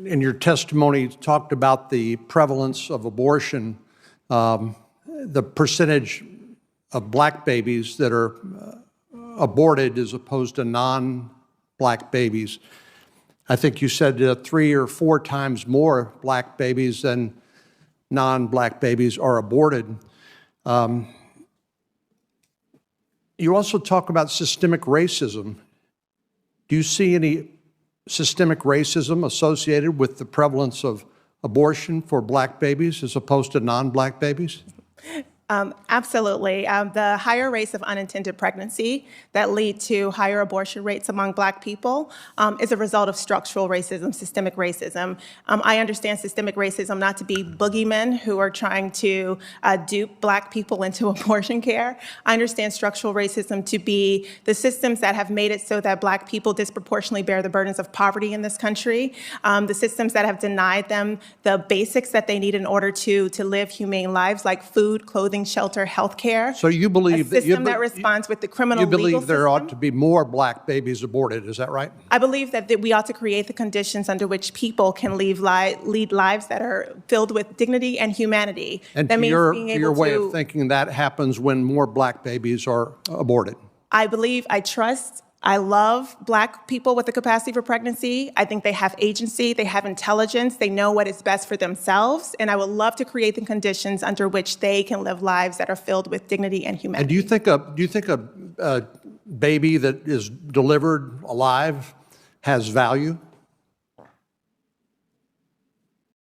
in your testimony, talked about the prevalence of abortion, the percentage of black babies that are aborted as opposed to non-black babies. I think you said 3 or 4 times more black babies than non-black babies are aborted. You also talk about systemic racism. Do you see any systemic racism associated with the prevalence of abortion for black babies as opposed to non-black babies? Absolutely. The higher rates of unintended pregnancy that lead to higher abortion rates among Black people is a result of structural racism, systemic racism. I understand systemic racism not to be boogeymen who are trying to dupe Black people into abortion care. I understand structural racism to be the systems that have made it so that Black people disproportionately bear the burdens of poverty in this country, the systems that have denied them the basics that they need in order to live humane lives like food, clothing, shelter, health care. So you believe a system that responds with the criminal legal system. You believe there ought to be more black babies aborted, is that right? I believe that we ought to create the conditions under which people can lead lives that are filled with dignity and humanity. And that means your, being able your way to, of thinking that happens when more black babies are aborted? I believe, I love Black people with the capacity for pregnancy. I think they have agency, they have intelligence, they know what is best for themselves, and I would love to create the conditions under which they can live lives that are filled with dignity and humanity. And do you think a baby that is delivered alive has value?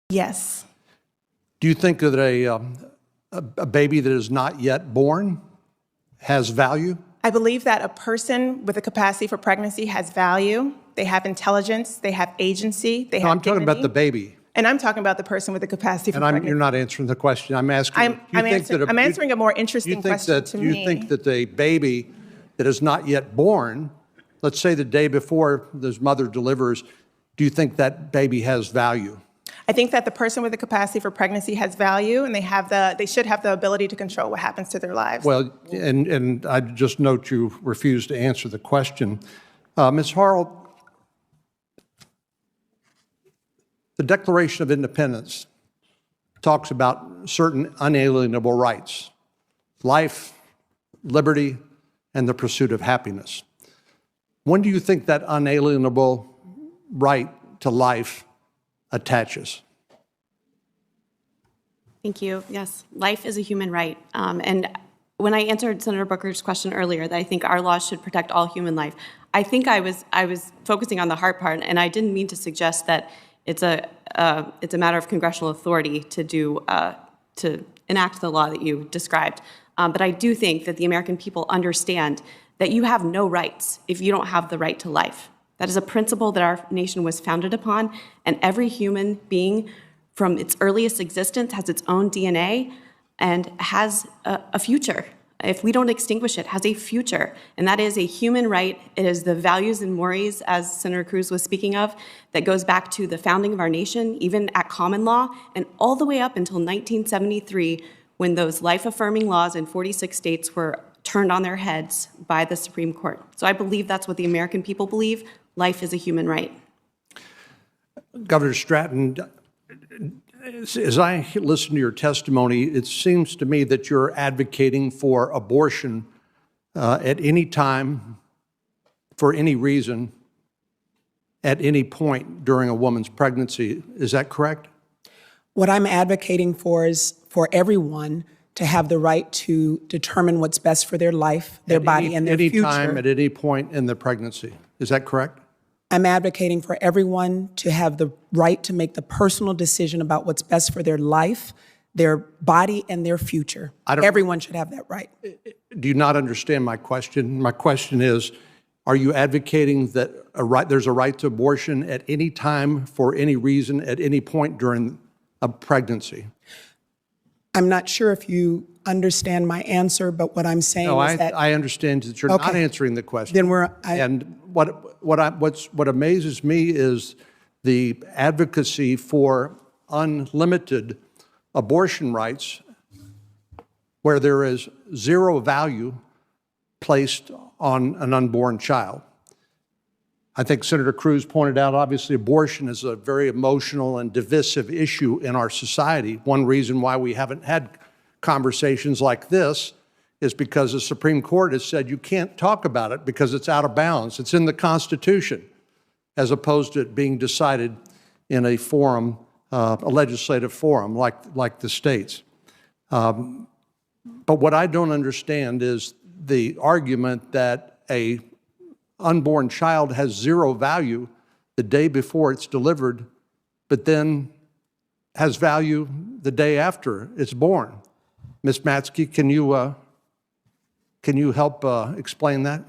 Yes. Do you think that a baby that is not yet born has value? I believe that a person with a capacity for pregnancy has value. They have intelligence. They have agency. They have I'm talking about the baby. And I'm talking about the person with the capacity for pregnancy. You're not answering the question. I'm asking. I'm answering a more interesting question to me. Do you think that a baby that is not yet born, let's say the day before this mother delivers, do you think that baby has value? I think that the person with the capacity for pregnancy has value, and they should have the ability to control what happens to their lives. Well, and I just note you refuse to answer the question. Ms. Harrell, the Declaration of Independence talks about certain unalienable rights: life, liberty, and the pursuit of happiness. When do you think that unalienable right to life attaches? Thank you. Yes, life is a human right. And when I answered Senator Booker's question earlier that I think our laws should protect all human life, I think I was focusing on the heart part, and I didn't mean to suggest that it's a matter of congressional authority to enact the law that you described. But I do think that the American people understand that you have no rights if you don't have the right to life. That is a principle that our nation was founded upon, and every human being from its earliest existence has its own DNA and has a future. If we don't extinguish it, has a future, and that is a human right. It is the values and mores, as Senator Cruz was speaking of, that goes back to the founding of our nation, even at common law, and all the way up until 1973, when those life-affirming laws in 46 states were turned on their heads by the Supreme Court. So I believe that's what the American people believe. Life is a human right. Governor Stratton, as I listen to your testimony, it seems to me that you're advocating for abortion at any time, for any reason, at any point during a woman's pregnancy. Is that correct? What I'm advocating for is for everyone to have the right to determine what's best for their life, their body, and their future. At any time, at any point in the pregnancy. Is that correct? I'm advocating for everyone to have the right to make the personal decision about what's best for their life, their body, and their future. Everyone should have that right. Do you not understand my question? My question is, are you advocating that there's a right to abortion at any time, for any reason, at any point during a pregnancy? I'm not sure if you understand my answer, but what I'm saying is that I understand that you're not answering the question. Then and what amazes me is the advocacy for unlimited abortion rights, where there is zero value placed on an unborn child. I think Senator Cruz pointed out, obviously, abortion is a very emotional and divisive issue in our society. One reason why we haven't had conversations like this is because the Supreme Court has said you can't talk about it because it's out of bounds. It's in the Constitution, as opposed to it being decided in a forum, a legislative forum like the states. But what I don't understand is the argument that a unborn child has zero value the day before it's delivered, but then has value the day after it's born. Ms. Matzke, can you help explain that?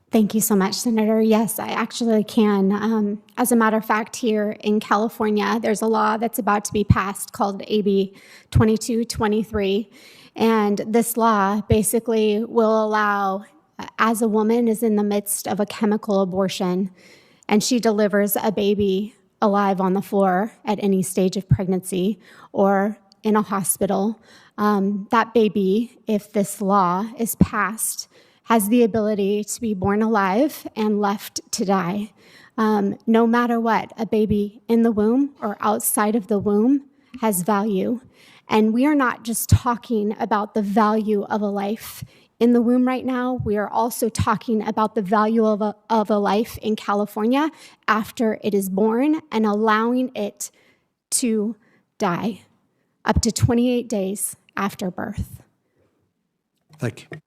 Thank you so much, Senator. Yes, I actually can. As a matter of fact, here in California, there's a law that's about to be passed called AB 2223. And this law basically will allow, as a woman is in the midst of a chemical abortion and she delivers a baby alive on the floor at any stage of pregnancy or in a hospital, that baby, if this law is passed, has the ability to be born alive and left to die. No matter what, a baby in the womb or outside of the womb has value. And we are not just talking about the value of a life in the womb right now. We are also talking about the value of a life in California after it is born and allowing it to die up to 28 days after birth. Thank you.